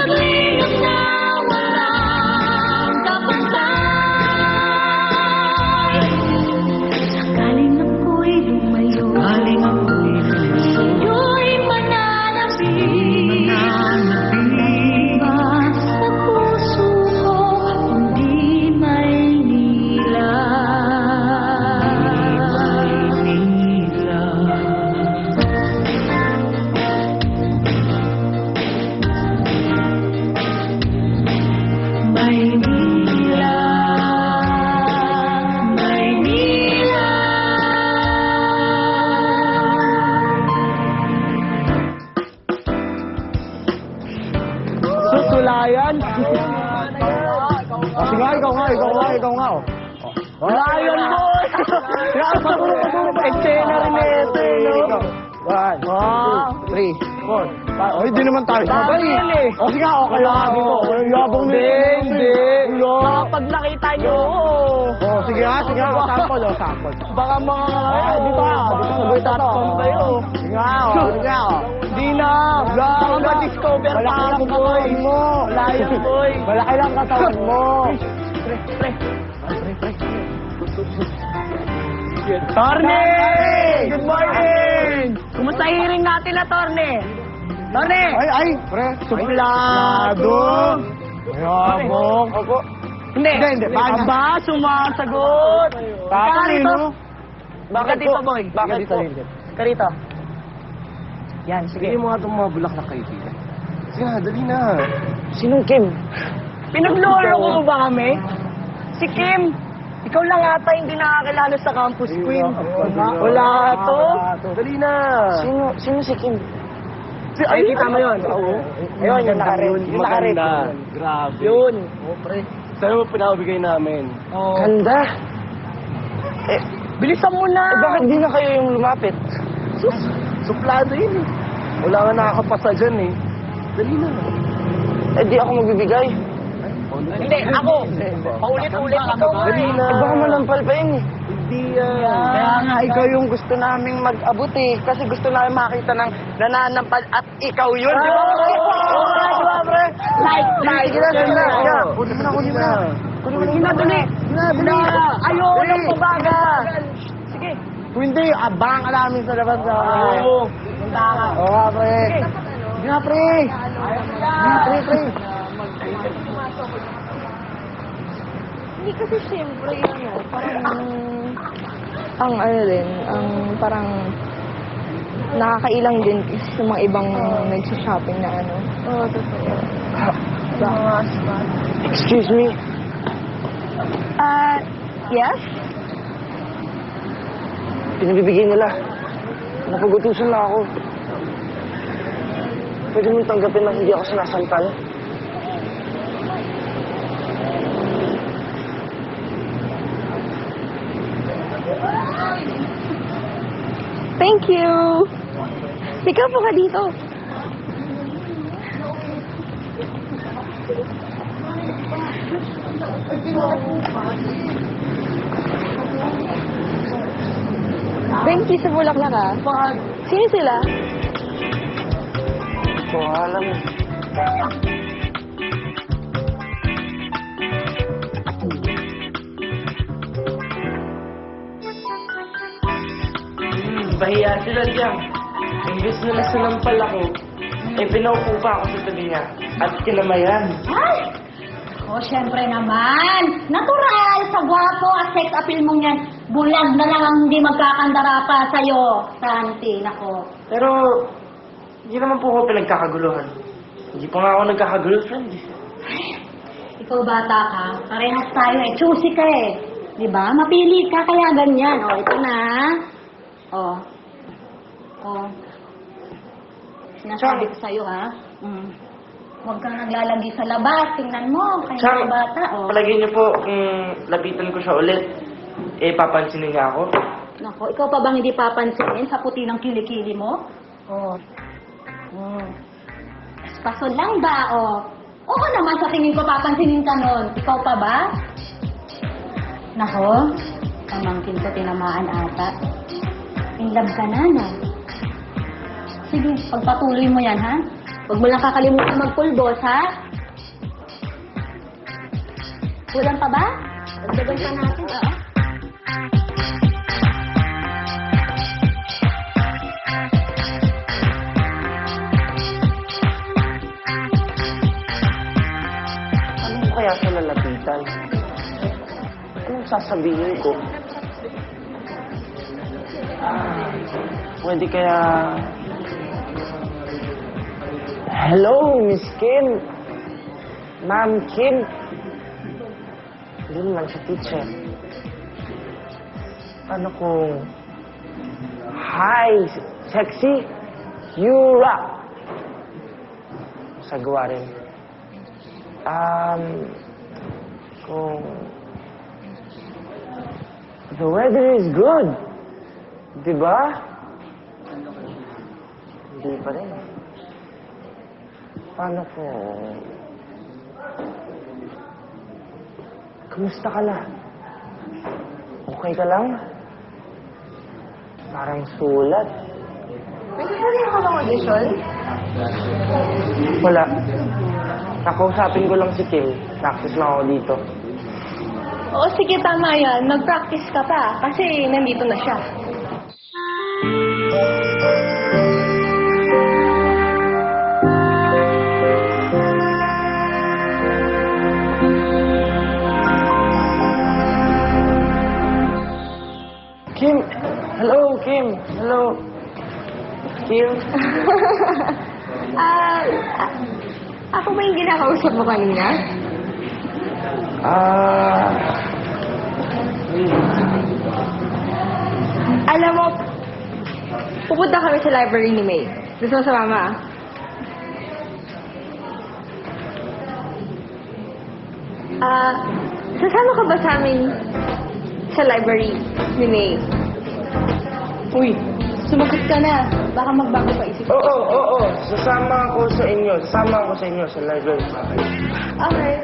paglingap na walang kapantay. Sakaling ako'y lumayo, sa'yo'y mananapig. Ba sa puso ko, kundi Maynila. Maynila, Maynila. Sulayan? Sige, ikaw nga. Sulayan mo! Paturo. Eksena rin ito, no? 1, 2, 3, 4, 5. Ay, di naman tayo sabay. O sige, okay lang. Walang yabang na yun. Hindi. Pag nakita nyo, O, sige nga. Sample. baka mga... Dito Tatapang kayo. Sige nga. Di na. Baka ma-discover pa ako, boy. Wala yan, boy. Malaki lang katawan mo. Pre. Torne! Good morning! Kumusta hearing natin na, Torne? Torne! Ay, pre, suplado! Yabong! Opo. Hindi. Bakit? Aba, sumasagot. Tatalino? Bakit dito, boy? Bakit Dito, po? dito. Karito. Yan, sige. Sige mo nga itong mga bulaklak kaibigan. Sige na, dali na. Sinong Kim? Pinaglolo ko ba kami? Si Kim. Ikaw lang ata hindi nakakilala sa Campus Queen. Wala to. Dali na. Sino si Kim? Ay, kita mo yun. Oo. Ayun, yung nakared. Yung nakared. Grabe. Yun. Oo, pre. Sa'yo mo pinakabigay namin. Oh. Ganda. Bilisan mo na. Bakit di na kayo yung lumapit? Suplado yun eh. Wala nga nakakapasa dyan eh. Dali na. Di ako magbibigay. Hindi, ako. Paulit-ulit ikaw. Dali na. Baka malampal pa yun eh. Hindi yan. Kaya nga, ikaw yung gusto naming mag-abot eh. Kasi gusto namin makita ng nananampal at ikaw yun. Di ba? Di ba, pre? Like. Sige na. Kunin mo na. Dali. Ayun, ang pabaga. Sige. Kung hindi, abang ka namin sa labas na. Oo. Punta ka. Oo nga, pre. Sige nga, pre. Pre. Hindi kasi siyempre parang ang ano din, ang parang nakakailang din kasi sa mga ibang nagsa-shopping na ano. Oo, totoo. Excuse me. Yes? Pinabibigay nila. Napagutusan na ako. Pwede mong tanggapin na hindi ako sinasampal? Thank you! Ikaw po ka dito. Thank you sa bulaklak ah. Sino sila? Ito, alam mo. Bahiya sila dyan. Imbis na nasanampal ako, pinaupo pa ako sa tabi niya. At kinamayan. Ay! O, syempre naman. Natural sa gwapo at sex appeal mong yan. Bulag na lang ang hindi magkakandara pa sa'yo. Santi, nako. Pero, hindi naman po ako pinagkakaguluhan. Hindi pa nga ako nagkakagulo, friend. Ikaw bata ka, parehas tayo eh. Choosy ka eh. Diba? Mapili ka kaya ganyan. O, ito na. O. Sinasabi ko sa'yo ha. Huwag kang naglalagi sa labas. Tingnan mo. Kaya Chang, mga bata. O. palagay niyo po, kung lapitan ko siya ulit, papansinin niya ako. Nako, ikaw pa bang hindi papansinin sa puti ng kilikili mo? O. Espasol lang ba? O. Oo naman sa tingin ko papansinin ka nun. Ikaw pa ba? Nako, pamangkin ko tinamaan ata. In love ka na, no? Sige, pagpatuloy mo yan, ha? Huwag mo lang kakalimutan magpulbos, ha? Kulang pa ba? Dagdagan pa natin, oo. Ano mo kaya sa lalapitan? Anong sasabihin ko? Pwede kaya... Hello, Miss Kim. Ma'am Kim. Hindi naman siya teacher. Ano kung... Hi, sexy. You rock. Sagawa rin. Kung... The weather is good. Diba? Hindi pa rin. Paano kung... Kamusta ka na? Okay ka lang? Parang sulat. May sasabihin ka bang audition? Wala. Nakausapin ko lang si Kim. Practice na ako dito. Oo, sige, tama yan. Mag-practice ka pa. Kasi nandito na siya. Kim! Hello, Kim! Hello! Kim? Ako ba yung ginakausap mo kanina? Alam mo, pupunta kami sa library ni May. Gusto mo sa mama? Sasama ka ba sa amin sa library ni May? Uy, sumagot ka na. Baka magbago pa isip. Oo. Sasama ako sa inyo. Sasama ako sa inyo sa library. Okay.